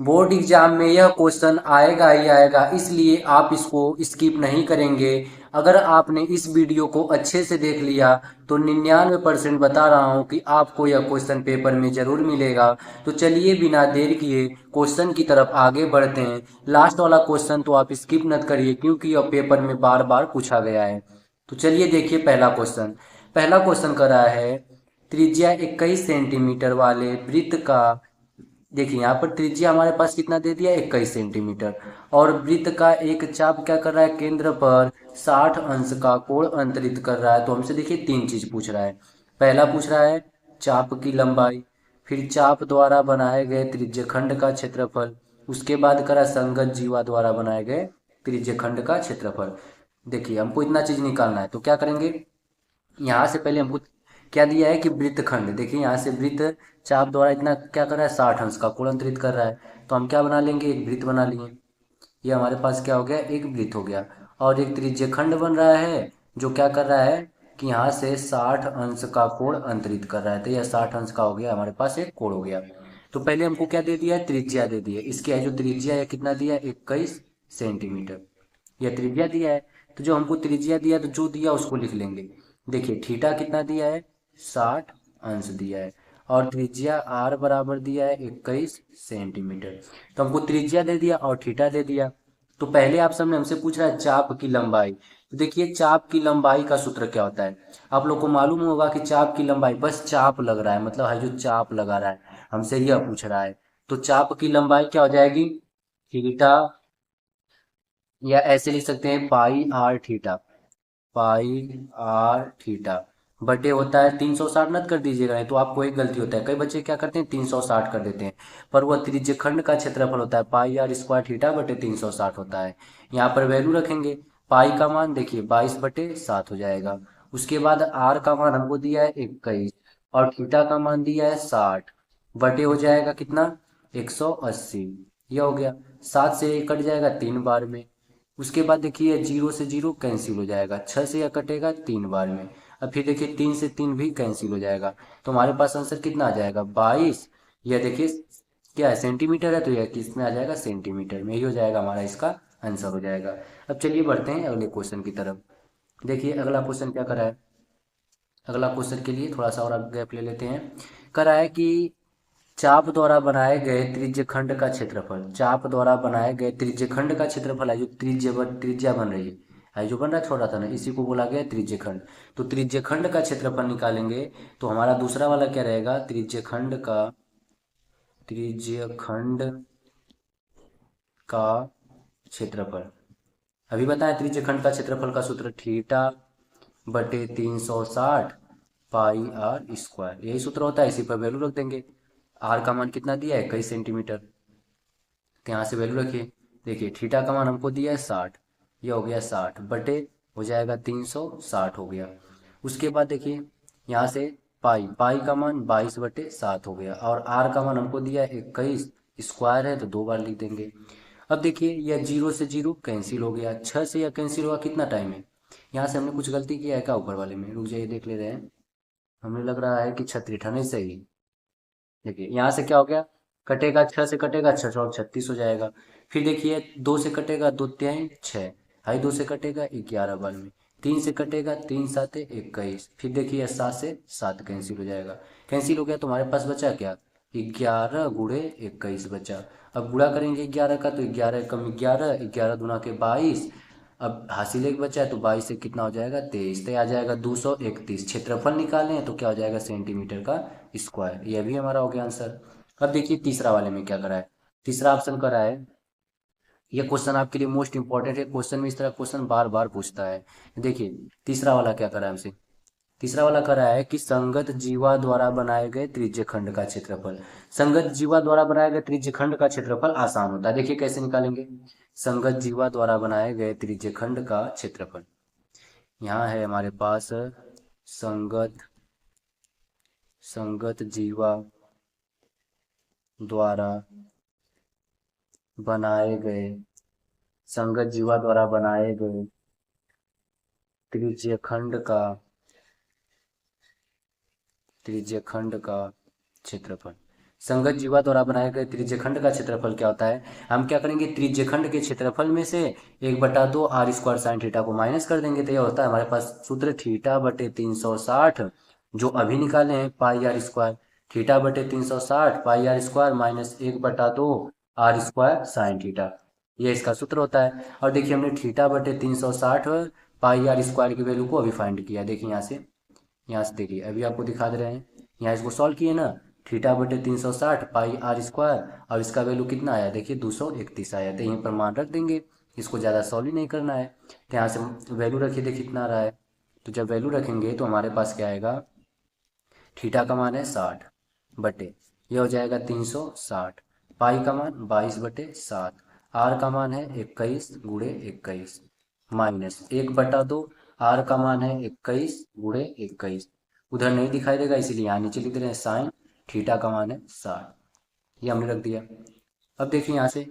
Board exam में यह question आएगा ही आएगा, इसलिए आप इसको स्किप नहीं करेंगे। अगर आपने इस वीडियो को अच्छे से देख लिया तो 99% बता रहा हूँ कि आपको यह क्वेश्चन पेपर में ज़रूर मिलेगा। तो चलिए बिना देर किए क्वेश्चन की तरफ आगे बढ़ते हैं। लास्ट वाला क्वेश्चन तो आप स्किप मत करिए, क्योंकि यह पेपर में बार बार पूछा गया है। तो चलिए देखिए पहला क्वेश्चन। पहला क्वेश्चन कर रहा है, त्रिज्या 21 सेंटीमीटर वाले वृत्त का, देखिए यहाँ पर त्रिज्या हमारे पास कितना दे दिया, 21 सेंटीमीटर, और वृत्त का एक चाप क्या कर रहा है, केंद्र पर 60 अंश का कोण अंतरित कर रहा है। तो हमसे देखिए तीन चीज पूछ रहा है। पहला पूछ रहा है चाप की लंबाई, फिर चाप द्वारा बनाए गए त्रिज्यखंड का क्षेत्रफल, उसके बाद करा संगत जीवा द्वारा बनाए गए त्रिज्यखंड का क्षेत्रफल। देखिए हमको इतना चीज निकालना है, तो क्या करेंगे, यहाँ से पहले हमको क्या दिया है कि वृत्तखंड, देखिए यहाँ से वृत्त चाप द्वारा इतना क्या कर रहा है, 60 अंश का कोण अंतरित कर रहा है। तो हम क्या बना लेंगे, एक वृत्त बना लिए। ये हमारे पास क्या हो गया, एक वृत्त हो गया। और एक त्रिज्यखंड बन रहा है जो क्या कर रहा है कि यहाँ से 60 अंश का कोण अंतरित कर रहा है। तो यह 60 अंश का हो गया, हमारे पास एक कोण हो गया। तो पहले हमको क्या दे दिया है, त्रिज्या दे दी है। इसकी है जो त्रिज्या है कितना दिया है, 21 सेंटीमीटर। यह त्रिज्या दिया है। तो जो हमको त्रिज्या दिया तो जो दिया उसको लिख लेंगे। देखिए थीटा कितना दिया है, 60 अंश दिया है, और त्रिज्या आर बराबर दिया है 21 सेंटीमीटर। तो हमको त्रिज्या दे दिया और थीटा दे दिया। तो पहले ऑप्शन में हमसे पूछ रहा है चाप की लंबाई। तो देखिए चाप की लंबाई का सूत्र क्या होता है, आप लोग को मालूम होगा कि चाप की लंबाई, बस चाप लग रहा है मतलब है जो चाप लगा रहा है, हमसे यह पूछ रहा है। तो चाप की लंबाई क्या हो जाएगी, थीटा, या ऐसे लिख सकते हैं pi r theta. Pi r theta बटे होता है 360, मत कर दीजिएगा नहीं तो आपको एक गलती होता है, कई बच्चे क्या करते हैं 360 कर देते हैं, पर वह त्रिज्यखंड का क्षेत्रफल होता है, पाई आर स्क्वायर थीटा बटे 360 होता है। यहाँ पर वैल्यू रखेंगे, पाई का मान देखिए 22/7 हो जाएगा। उसके बाद आर का मान हमको दिया है 21, और थीटा का मान दिया है 60, बटे हो जाएगा कितना, 180। यह हो गया, 7 से ये कट जाएगा 3 बार में। उसके बाद देखिए 0 से 0 कैंसिल हो जाएगा, 6 से यह कटेगा 3 बार में। अब फिर देखिए 3 से 3 भी कैंसिल हो जाएगा। तो हमारे पास आंसर कितना आ जाएगा, 22। यह देखिए क्या है, सेंटीमीटर है, तो यह किस में आ जाएगा, सेंटीमीटर में ही हो जाएगा, हमारा इसका आंसर हो जाएगा। अब चलिए बढ़ते हैं अगले क्वेश्चन की तरफ। देखिए अगला क्वेश्चन क्या करा है, अगला क्वेश्चन के लिए थोड़ा सा और गैप ले लेते हैं। करा है कि चाप द्वारा बनाए गए त्रिज्यखंड का क्षेत्रफल, चाप द्वारा बनाए गए त्रिज्यखंड का क्षेत्रफल है जो त्रिज्या बन रही है जो बन रहा है छोटा था ना, इसी को बोला गया है त्रिज्यखंड। तो त्रिज्यखंड का क्षेत्रफल निकालेंगे। तो हमारा दूसरा वाला क्या रहेगा, त्रिज्यखंड का क्षेत्रफल। अभी बताएं, त्रिज्यखंड का क्षेत्रफल का सूत्र थीटा बटे 360 पाई आर स्क्वायर, यही सूत्र होता है, इसी पर वैल्यू रख देंगे। आर का मान कितना दिया है, 21 सेंटीमीटर, तो यहाँ से वैल्यू रखिए। देखिए थीटा का मान हमको दिया है 60, यह हो गया 60 बटे हो जाएगा 360 हो गया। उसके बाद देखिए यहाँ से पाई, पाई का मान 22/7 हो गया, और आर का मान हमको दिया है 21, स्क्वायर है तो 2 बार लिख देंगे। अब देखिए यह 0 से 0 कैंसिल हो गया, 6 से यह कैंसिल हुआ, कितना टाइम है, यहाँ से हमने कुछ गलती किया है क्या ऊपर वाले में, रुक जाइए देख ले रहे हैं। हमें लग रहा है कि 36 नहीं सही। देखिए यहाँ से क्या हो गया, कटेगा 6 से कटेगा 6 और 36 हो जाएगा। फिर देखिए 2 से कटेगा 2 तिहाई 6, हाई 2 से कटेगा 11 बार में, 3 से कटेगा 3 साते 21, फिर देखिए 7 से 7 कैंसिल हो जाएगा। कैंसिल हो गया तो हमारे पास बचा क्या, 11 × 21 बचा। अब गुणा करेंगे 11 का, तो 11 कम 11, 11 दूना के 22। अब हासिल एक बचा है तो 22 से कितना हो जाएगा, 23, तो आ जाएगा 231। क्षेत्रफल निकालें तो क्या हो जाएगा, सेंटीमीटर का स्क्वायर। यह भी हमारा हो गया आंसर। अब देखिए तीसरा वाले में क्या करा है, तीसरा ऑप्शन करा है, यह क्वेश्चन आपके लिए मोस्ट इंपॉर्टेंट है, क्वेश्चन में इस तरह क्वेश्चन बार बार पूछता है। देखिए तीसरा वाला क्या करा है हमसे, तीसरा वाला करा है कि संगत जीवा द्वारा बनाए गए त्रिज्यखंड का क्षेत्रफल। संगत जीवा द्वारा बनाए गए त्रिज्यखंड का क्षेत्रफल आसान होता है, देखिए कैसे निकालेंगे। संगत जीवा द्वारा बनाए गए त्रिज्यखंड का क्षेत्रफल, यहाँ है हमारे पास संगत संगत जीवा द्वारा बनाए गए संगत जीवा द्वारा बनाए गए त्रिज्यखंड का क्षेत्रफल। संगत जीवा द्वारा बनाए गए त्रिज्यखंड का क्षेत्रफल क्या होता है? हम क्या करेंगे, त्रिज्यखंड के क्षेत्रफल में से 1/2 आर स्क्वायर साइन थीटा को माइनस कर देंगे, तो यह होता है हमारे पास सूत्र थीटा बटे 360, जो अभी निकाले हैं, पाई आर स्क्वायर। थीटा बटे 360 pi r square minus 1/2 r square sine theta, ये इसका सूत्र होता है। और देखिए हमने थीटा बटे 360 पाई आर स्क्वायर की वैल्यू को अभी फाइंड किया। देखिए यहाँ से देखिए अभी आपको दिखा दे रहे हैं, यहाँ इसको सॉल्व किए ना, थीटा बटे 360 पाई आर स्क्वायर, और इसका वैल्यू कितना आया, देखिए 231 आया। तो यहीं पर मान रख देंगे, इसको ज़्यादा सॉल्व ही नहीं करना है। तो यहाँ से वैल्यू रखिए, देखिए कितना आ रहा है। तो जब वैल्यू रखेंगे तो हमारे पास क्या आएगा, थीटा का मान है 60 बटे, ये हो जाएगा 360, पाई का मान 22/7, आर का मान है 21 × 21, माइनस 1/2, आर का मान है 21 × 21, उधर नहीं दिखाई देगा इसीलिए यहाँ नीचे लिख दे रहे हैं साइन थीटा का मान है 60, ये हमने रख दिया। अब देखिए यहाँ से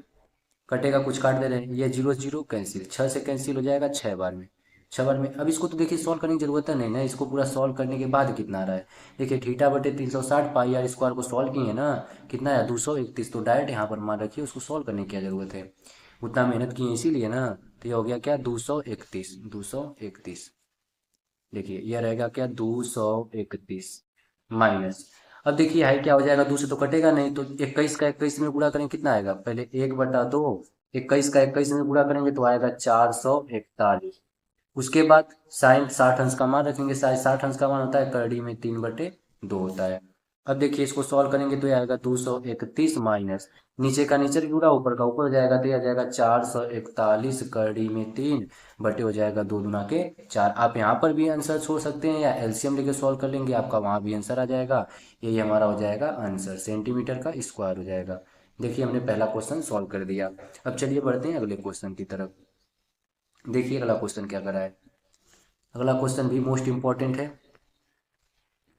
कटेगा, कुछ काट दे रहे हैं, ये 0 0 कैंसिल, 6 से कैंसिल हो जाएगा 6 बार में, 6 बार में। अब इसको तो देखिए सॉल्व करने की जरूरत है नहीं ना, इसको पूरा सॉल्व करने के बाद कितना आ रहा है, देखिए थीटा बटे 360 पाई आर स्क्वायर को सॉल्व किए ना, कितना है 231, तो डायरेक्ट यहाँ पर मान रखिए, उसको सॉल्व करने की क्या जरूरत है, उतना मेहनत किए इसीलिए ना। तो ये हो गया क्या, 231, देखिए यह रहेगा क्या, 231 माइनस, अब देखिए है क्या हो जाएगा, 2 से तो कटेगा नहीं, तो 21 का 21 में गुणा करेंगे कितना आएगा, पहले 1/2, 21 का 21 में गुणा करेंगे तो आएगा 441, उसके बाद साइन 60 अंश का मान रखेंगे, साइन 60 अंश का मान होता है करड़ी में 3/2 होता है। अब देखिए इसको सॉल्व करेंगे तो ये आएगा 231 माइनस, नीचे का नीचे जुड़ा, ऊपर का ऊपर हो जाएगा, तो यह आ जाएगा 441 करड़ी में 3 बटे हो जाएगा 2 दूना के 4। आप यहाँ पर भी आंसर छोड़ सकते हैं या एलसीएम लेके सॉल्व कर लेंगे, आपका वहाँ भी आंसर आ जाएगा। यही हमारा हो जाएगा आंसर, सेंटीमीटर का स्क्वायर हो जाएगा। देखिए हमने पहला क्वेश्चन सॉल्व कर दिया। अब चलिए बढ़ते हैं अगले क्वेश्चन की तरफ। देखिए अगला क्वेश्चन क्या करा है, अगला क्वेश्चन भी मोस्ट इंपॉर्टेंट है।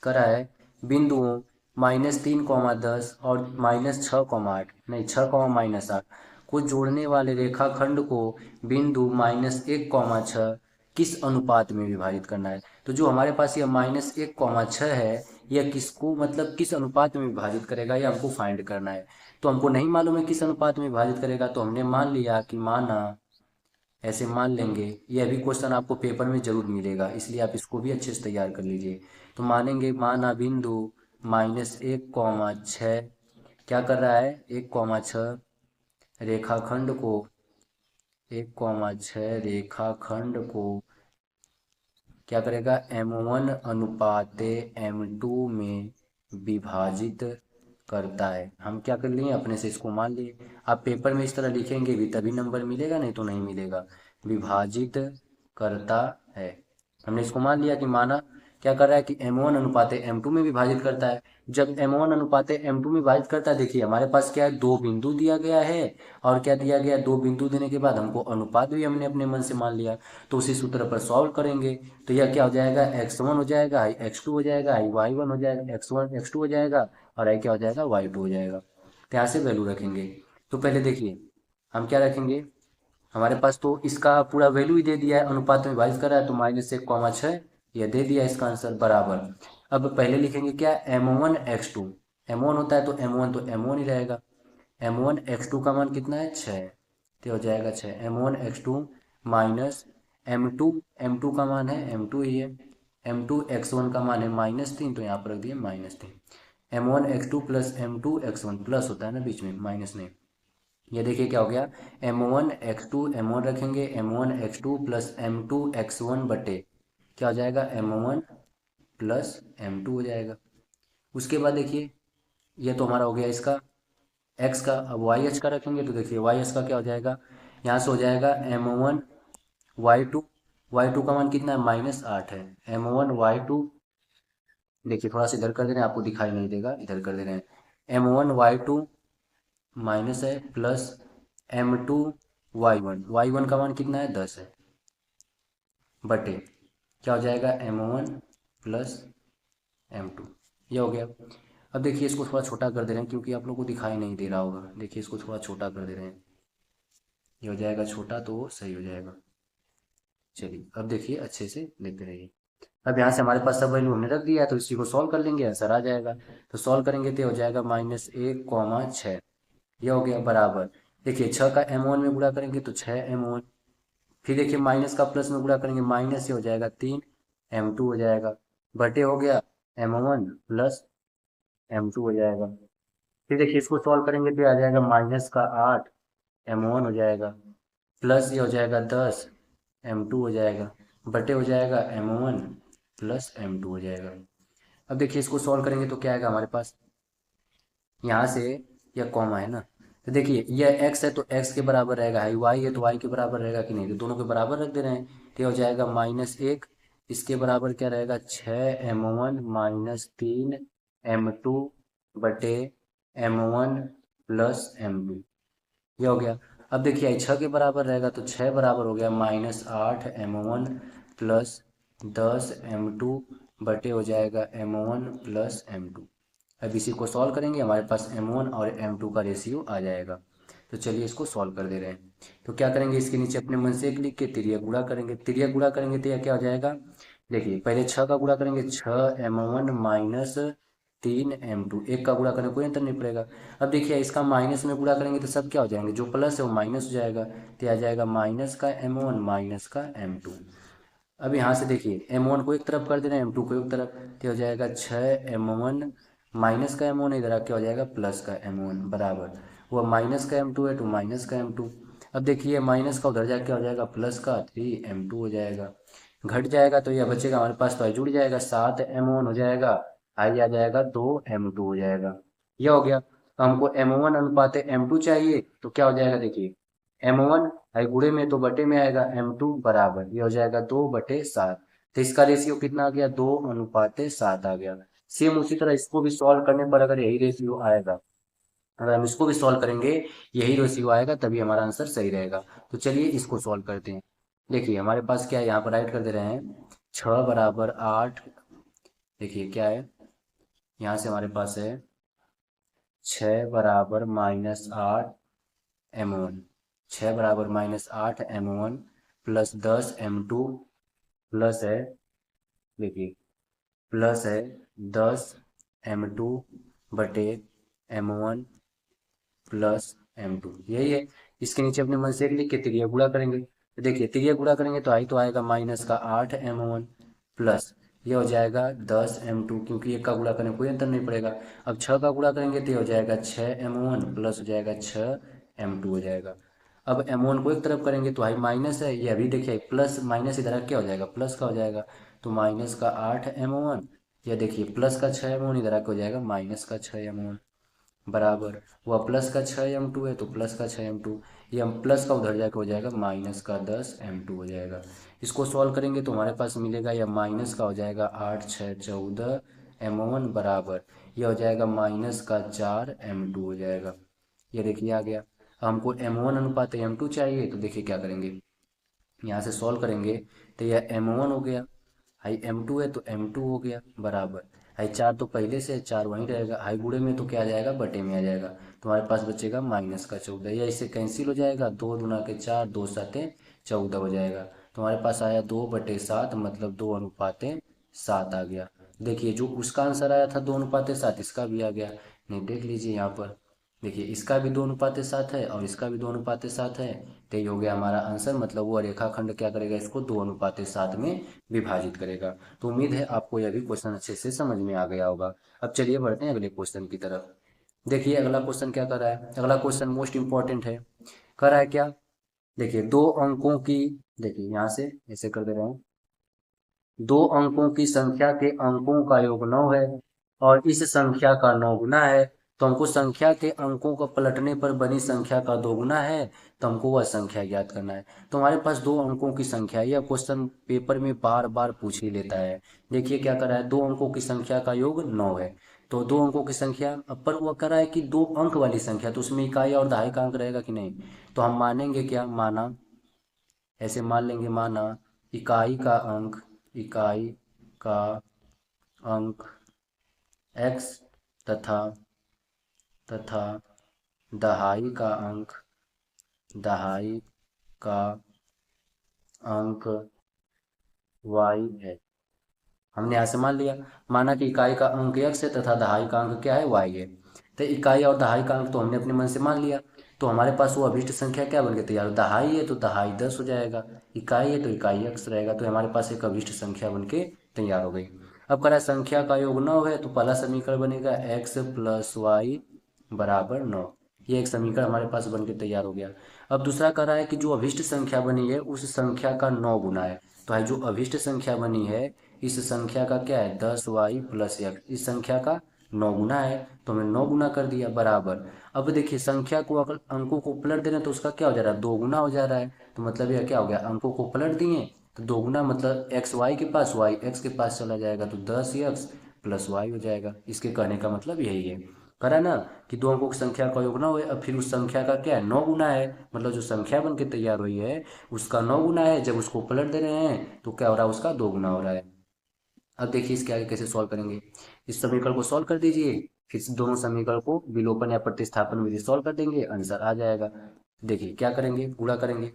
करा है बिंदुओं -3, 10 और -6, 8 नहीं 6, -8 को जोड़ने वाले रेखाखंड को बिंदु -1, 6 किस अनुपात में विभाजित करना है। तो जो हमारे पास ये -1, 6 है, यह किसको मतलब किस अनुपात में विभाजित करेगा, ये हमको फाइंड करना है। तो हमको नहीं मालूम है किस अनुपात में विभाजित करेगा, तो हमने मान लिया कि माना, ऐसे मान लेंगे। ये अभी क्वेश्चन आपको पेपर में जरूर मिलेगा, इसलिए आप इसको भी अच्छे से तैयार कर लीजिए। तो मानेंगे, माना बिंदु -1, 6 क्या कर रहा है, 1, 6 रेखाखंड को 1, 6 रेखाखंड को क्या करेगा, M1/M2 में विभाजित करता है। हम क्या कर लिए, अपने से इसको मान लिए। आप पेपर में इस तरह लिखेंगे भी तभी नंबर मिलेगा, नहीं तो नहीं मिलेगा। विभाजित करता है, हमने इसको मान लिया कि माना क्या कर रहा है कि M1/M2 में विभाजित करता है। जब M1/M2 में विभाजित करता है, देखिए हमारे पास क्या है, दो बिंदु दिया गया है, और क्या दिया गया, दो बिंदु देने के बाद हमको अनुपात भी हमने अपने मन से मान लिया। तो उसी सूत्र पर सॉल्व करेंगे, तो यह क्या हो जाएगा, x1 हो जाएगा, i x2 हो जाएगा, i y1 हो जाएगा, x1 x2 हो जाएगा, और i क्या हो जाएगा, y2 हो जाएगा। तो यहाँ से वैल्यू रखेंगे। तो पहले देखिए हम क्या रखेंगे, हमारे पास तो इसका पूरा वैल्यू ही दे दिया है, अनुपात में विभाजित कर रहा है, तो -1, 6 यह दे दिया इसका आंसर बराबर। अब पहले लिखेंगे क्या, M1 x2, M1 होता है तो M1 तो M1 ही रहेगा। M1 x2 का मान कितना है, 6, तो हो जाएगा 6, M1 x2 माइनस M2 का मान है M2 ही है, M2 x1 का मान है -3, तो यहाँ पर रख दिए -3। M1 x2 plus M2 x1 plus होता है ना बीच में, माइनस नहीं। ये देखिए क्या हो गया, M1 x2 M1 रखेंगे, M1 x2 plus M2 x1 बटे क्या हो जाएगा, M1 प्लस M2 हो जाएगा। उसके बाद देखिए ये तो हमारा हो गया इसका x का। अब वाई एच का रखेंगे, तो देखिए वाई एच का क्या हो जाएगा, यहाँ से हो जाएगा M1 y2 का मान कितना है, -8 है। M1 y2 देखिए थोड़ा सा इधर कर दे रहे हैं, आपको दिखाई नहीं देगा, इधर कर दे रहे हैं। M1 y2 माइनस है, प्लस M2 y1 का मान कितना है, 10 है, बटे क्या हो जाएगा, M1 प्लस M2, ये हो गया। अब देखिए इसको थोड़ा छोटा कर दे रहे हैं, क्योंकि आप लोग को दिखाई नहीं दे रहा होगा। देखिए इसको थोड़ा छोटा कर दे रहे हैं, ये हो जाएगा छोटा तो सही हो जाएगा। चलिए अब देखिए अच्छे से देखते रहिए। अब यहाँ से हमारे पास सब वैल्यू हमने रख दिया है, तो इसी को सॉल्व कर लेंगे, आंसर आ जाएगा। तो सॉल्व करेंगे तो हो जाएगा -1, 6। यह हो गया बराबर। देखिए 6 का m1 में गुणा करेंगे तो 6m1। फिर देखिए माइनस का प्लस में गुणा करेंगे, माइनस से हो जाएगा 3m2 हो जाएगा, बटे हो गया m1 प्लस m2 हो जाएगा। फिर देखिए इसको सॉल्व करेंगे तो आ जाएगा -8m1 हो जाएगा, प्लस ये हो जाएगा 10m2 हो जाएगा, बटे हो जाएगा m1 प्लस m2 हो जाएगा। अब देखिए इसको सॉल्व करेंगे तो क्या आएगा हमारे पास, यहाँ से यह कॉमा है ना, तो देखिए यह x है तो x के बराबर रहेगा, हाई y है तो y के बराबर रहेगा कि नहीं, तो दोनों के बराबर रख दे रहे हैं, तो ये हो जाएगा -1, इसके बराबर क्या रहेगा 6m1 -3m2 बटे m1 प्लस m2। ये हो गया। अब देखिए 6 के बराबर रहेगा तो 6 बराबर हो गया -8m1 प्लस 10m2 बटे हो जाएगा m1 प्लस m2। अब इसी को सॉल्व करेंगे, हमारे पास m1 और m2 का रेशियो आ जाएगा। तो चलिए इसको सॉल्व कर दे रहे हैं। तो क्या करेंगे, इसके नीचे अपने मन से एक लिख के तिरिया गुणा करेंगे, तिरिया गुणा करेंगे तो यह क्या हो जाएगा, देखिए पहले 6 का गुणा करेंगे, 6m1 -3m2, एक का गुणा करने कोई अंतर नहीं पड़ेगा। अब देखिए इसका माइनस में गुणा करेंगे तो सब क्या हो जाएंगे, जो प्लस है वो माइनस हो जाएगा, तो आ जाएगा माइनस का m1 माइनस का m2। अब यहाँ से देखिए m1 को एक तरफ कर देना है, m2 को एक तरफ, तो हो जाएगा 6m1 माइनस का m1 इधर आके हो जाएगा प्लस का m1 बराबर, वो माइनस का m2 है तो माइनस का m2। अब देखिए माइनस का उधर जाके हो जाएगा प्लस का 3m2 हो जाएगा, घट जाएगा तो यह बचेगा हमारे पास, तो जुड़ जाएगा 7m1 हो जाएगा, आई आ जाएगा 2m2 हो जाएगा। यह हो गया। तो हमको m1 अनुपात m2 चाहिए, तो क्या हो जाएगा देखिए m1 आई गुणे में तो बटे में आएगा, m2 बराबर ये हो जाएगा 2/7। तो इसका रेशियो कितना आ गया, 2:7 आ गया। सेम उसी तरह इसको भी सॉल्व करने पर अगर यही रेशियो आएगा, अगर हम इसको भी सॉल्व करेंगे यही रेशियो आएगा, तभी हमारा आंसर सही रहेगा। तो चलिए इसको सॉल्व करते हैं। देखिए हमारे पास क्या है, यहाँ पर राइट कर दे रहे हैं 6 = 8। देखिए क्या है, यहाँ से हमारे पास है 6 = -8m1, 6 = -8m1 plus 10m2 plus है, देखिए प्लस है 10m2 बटे m1 प्लस m2, यही है। इसके नीचे अपने मन से एक लिख के तिरिया गुणा करेंगे, तो देखिए तिरिया गुणा करेंगे तो आई तो आएगा माइनस का 8m1 प्लस ये हो जाएगा 10m2, क्योंकि एक का गुणा करने कोई अंतर नहीं पड़ेगा। अब 6 का गुणा करेंगे तो ये हो जाएगा 6m1 प्लस हो जाएगा 6m2 हो जाएगा। अब m1 को एक तरफ करेंगे तो आई माइनस है, ये अभी देखिए प्लस माइनस इधर क्या हो जाएगा, प्लस का हो जाएगा, तो माइनस का 8m1, या देखिए प्लस का 6m1 इधर आके हो जाएगा माइनस का 6m1 बराबर, वह प्लस का 6m2 है तो प्लस का 6m2, ये हम प्लस का उधर जाके हो जाएगा माइनस का 10m2 हो जाएगा। इसको सॉल्व करेंगे तो हमारे पास मिलेगा, या माइनस का हो जाएगा 8 6 14m1 बराबर, यह हो जाएगा माइनस का 4m2 हो जाएगा। ये देखिए आ गया। हमको m1 अनुपात m2 चाहिए, तो देखिए क्या करेंगे, यहाँ से सॉल्व करेंगे तो यह m1 हो गया, हाई m2 है तो m2 हो गया बराबर, हाई 4 तो पहले से 4 वहीं रहेगा, हाई गुणे में तो क्या आ जाएगा, बटे में आ जाएगा, तो हमारे पास बचेगा माइनस का 14, या इससे कैंसिल हो जाएगा, 2 दूना के 4 2 7 14 हो जाएगा। तो हमारे पास आया 2/7, मतलब 2:7 आ गया। देखिए जो उसका आंसर आया था 2:7, इसका भी आ गया। नहीं देख लीजिए यहाँ पर, देखिए इसका भी 2:7 है और इसका भी 2:7 है, तो ये हो गया हमारा आंसर, मतलब वो रेखाखंड क्या करेगा, इसको 2:7 में विभाजित करेगा। तो उम्मीद है आपको यह भी क्वेश्चन अच्छे से समझ में आ गया होगा। अब चलिए बढ़ते हैं अगले क्वेश्चन की तरफ। देखिए अगला क्वेश्चन क्या कर रहा है, अगला क्वेश्चन मोस्ट इंपॉर्टेंट है। कर रहा है क्या, देखिए दो अंकों की, देखिए यहाँ से ऐसे कर दे रहे हैं, दो अंकों की संख्या के अंकों का योग 9 है और इस संख्या का 9 गुना है, तो हमको संख्या के अंकों को पलटने पर बनी संख्या का 2 गुना है, तो हमको वह संख्या ज्ञात करना है। तो हमारे पास दो अंकों की संख्या, यह क्वेश्चन पेपर में बार बार पूछ ही लेता है। देखिए क्या कर रहा है, दो अंकों की संख्या का योग 9 है, तो दो अंकों की संख्या, पर वह कर रहा है कि दो अंक वाली संख्या, तो उसमें इकाई और दहाई का अंक रहेगा कि नहीं, तो हम मानेंगे क्या, माना ऐसे मान लेंगे, माना इकाई का अंक, इकाई का अंक x तथा तथा दहाई का अंक, दहाई का अंक y है। हमने यहाँ से मान लिया, माना कि इकाई का अंक x है तथा दहाई का अंक क्या है, y है। तो इकाई और दहाई का अंक तो हमने अपने मन से मान लिया। तो हमारे पास वो अभिष्ट संख्या क्या बन के तैयार हो, दहाई है तो दहाई 10 हो जाएगा, इकाई है तो इकाई x रहेगा, तो हमारे पास एक अभिष्ट संख्या बन के तैयार हो गई। अब कह रहा है संख्या का योग 9 है, तो पहला समीकरण बनेगा x प्लस वाई बराबर 9। ये एक समीकरण हमारे पास बन के तैयार हो गया। अब दूसरा कह रहा है कि जो अभिष्ट संख्या बनी है उस संख्या का 9 गुना है। तो है जो अभिष्ट संख्या बनी है इस संख्या का क्या है, 10y प्लस एक्स, इस संख्या का 9 गुना है, तो हमने 9 गुना कर दिया बराबर। अब देखिए संख्या को अगर अंकों को पलट दे रहे हैं तो उसका क्या हो जा रहा है, 2 गुना हो जा रहा है। तो मतलब यह क्या हो गया, अंकों को पलट दिए तो 2 गुना, मतलब एक्स वाई के पास वाई एक्स के पास चला जाएगा, तो 10x प्लस वाई हो जाएगा। इसके कहने का मतलब यही है, करा ना कि दो अंकों की संख्या का योग 9 है, अब फिर उस संख्या का क्या है, 9 गुना है, मतलब जो संख्या बन के तैयार हुई है उसका 9 गुना है। जब उसको पलट दे रहे हैं तो क्या हो रहा है, उसका 2 गुना हो रहा है। अब देखिए इसके आगे कैसे सॉल्व करेंगे, इस समीकरण को सॉल्व कर दीजिए, फिर से दोनों समीकरण को विलोपन या प्रतिस्थापन विधि सॉल्व कर देंगे, आंसर आ जाएगा। देखिए क्या करेंगे, गुणा करेंगे,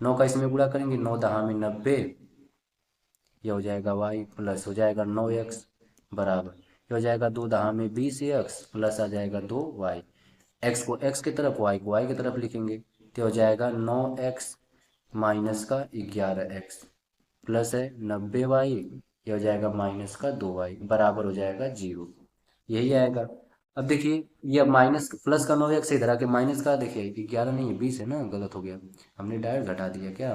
9 का इसमें गुणा करेंगे, 9 दहा में 90, यह हो जाएगा y प्लस हो जाएगा 9x बराबर, यह हो जाएगा 2 दहा में 20x प्लस आ जाएगा 2y, x को x की तरफ y को y की तरफ लिखेंगे, तो हो जाएगा 9x माइनस का 11x प्लस है 90y, ये हो जाएगा माइनस का 2y बराबर हो जाएगा 0, यही आएगा। अब देखिए ये अब माइनस प्लस का 9x इधर आके माइनस का, देखिए 11 नहीं है 20 है ना, गलत हो गया, हमने डायरेक्ट घटा दिया क्या,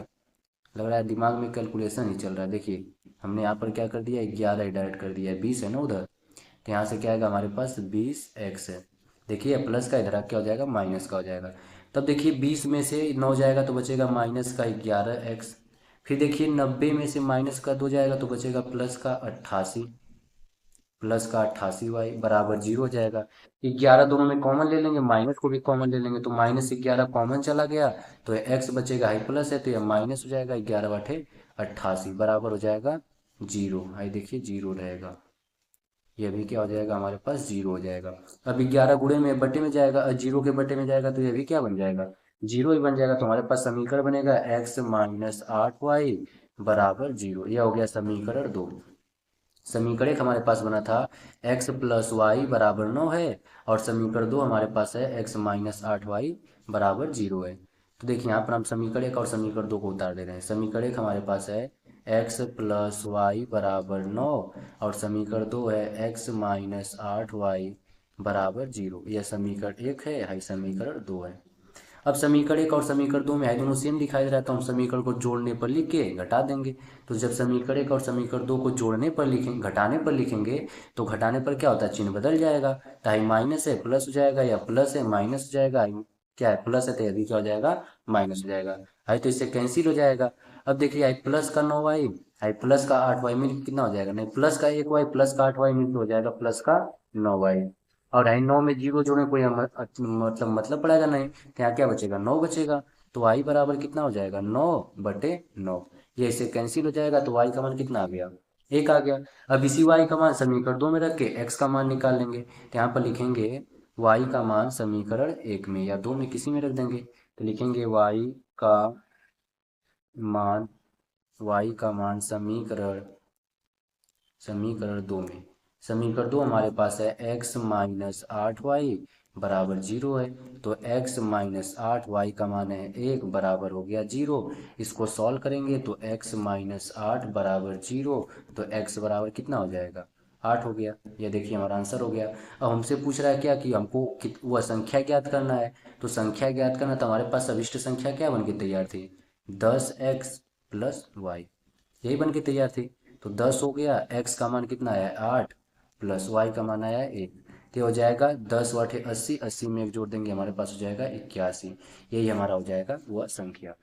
लग रहा है दिमाग में कैलकुलेशन ही चल रहा है। देखिए हमने यहाँ पर क्या कर दिया, 11 डायरेक्ट कर दिया है, 20 है ना उधर, तो यहाँ से क्या आएगा हमारे पास 20x है। देखिए प्लस का इधर आ क्या हो जाएगा, माइनस का हो जाएगा। तब देखिए 20 में से 9 जाएगा तो बचेगा माइनस का 11x, फिर देखिए 90 में से माइनस का 2 जाएगा तो बचेगा प्लस का 88, प्लस का 88y बराबर 0 हो जाएगा। 11 दोनों में कॉमन ले लेंगे, माइनस को भी कॉमन ले लेंगे, तो माइनस 11 कॉमन चला गया तो x बचेगा, हाई प्लस है तो यह माइनस हो जाएगा, 11 बटे 88 बराबर हो जाएगा 0, हाई देखिए 0 रहेगा, यह भी क्या हो जाएगा हमारे पास 0 हो जाएगा। अब 11 गुणे में बटे में जाएगा और 0 के बटे में जाएगा तो यह भी क्या बन जाएगा, 0 ही बन जाएगा। तो हमारे पास समीकरण बनेगा x माइनस 8y बराबर 0, यह हो गया समीकरण 2। समीकरण एक हमारे पास बना था x प्लस वाई बराबर 9 है, और समीकरण 2 हमारे पास है x माइनस 8y बराबर 0 है। तो देखिए यहाँ पर हम समीकरण एक और समीकरण 2 को उतार दे रहे हैं। समीकरण एक हमारे पास है x प्लस वाई बराबर 9, और समीकरण 2 है x माइनस 8y बराबर 0, यह समीकरण एक है, यह समीकरण 2 है। अब समीकरण एक और समीकरण 2 में है दोनों सेम दिखाई दे रहा है, तो हम समीकरण को जोड़ने पर लिख के घटा देंगे। तो जब समीकरण एक और समीकरण 2 को जोड़ने पर लिखेंगे, घटाने पर लिखेंगे, तो घटाने पर क्या होता है, चिन्ह बदल जाएगा, तो माइनस है प्लस हो जाएगा, या प्लस है माइनस हो जाएगा, क्या है प्लस है तो यदि क्या हो जाएगा माइनस हो जाएगा, है तो इससे कैंसिल हो जाएगा। अब देखिए आई प्लस का 9y, आई प्लस का 8y मिल कितना हो जाएगा, नहीं प्लस का 1y प्लस का 8y मिल हो जाएगा प्लस का 9y, और है 9 में 0 जोड़े कोई मतलब पड़ेगा नहीं, तो यहाँ क्या बचेगा 9 बचेगा, तो y बराबर कितना हो जाएगा 9/9, ये इससे कैंसिल हो जाएगा, तो y का मान कितना आ गया, 1 आ गया। अब इसी y का मान समीकरण 2 में रख के x का मान निकाल लेंगे, तो यहाँ पर लिखेंगे y का मान समीकरण 1 में या 2 में किसी में रख देंगे, तो लिखेंगे का मान y का मान समीकरण 2 में, समीकरण 2 हमारे पास है x माइनस 8y बराबर 0 है, तो x माइनस 8y का मान है 1 बराबर हो गया 0। इसको सॉल्व करेंगे तो x माइनस 8 बराबर 0, तो x बराबर कितना हो जाएगा 8 हो गया, यह देखिए हमारा आंसर हो गया। अब हमसे पूछ रहा है क्या कि हमको वह संख्या ज्ञात करना है, तो संख्या ज्ञात करना, तो हमारे पास अभिष्ट संख्या क्या बन के तैयार थी, 10x प्लस वाई, यही बन के तैयार थी। तो 10 हो गया, x का मान कितना आया 8 प्लस y का मान आया 1, तो हो जाएगा 10 बटे 80, 80 में 1 जोड़ देंगे हमारे पास हो जाएगा 81, यही हमारा हो जाएगा वह संख्या।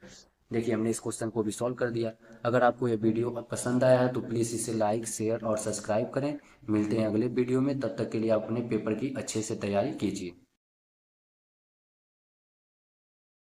देखिए हमने इस क्वेश्चन को भी सॉल्व कर दिया। अगर आपको यह वीडियो पसंद आया है तो प्लीज़ इसे लाइक शेयर और सब्सक्राइब करें। मिलते हैं अगले वीडियो में, तब तक के लिए आप अपने पेपर की अच्छे से तैयारी कीजिए।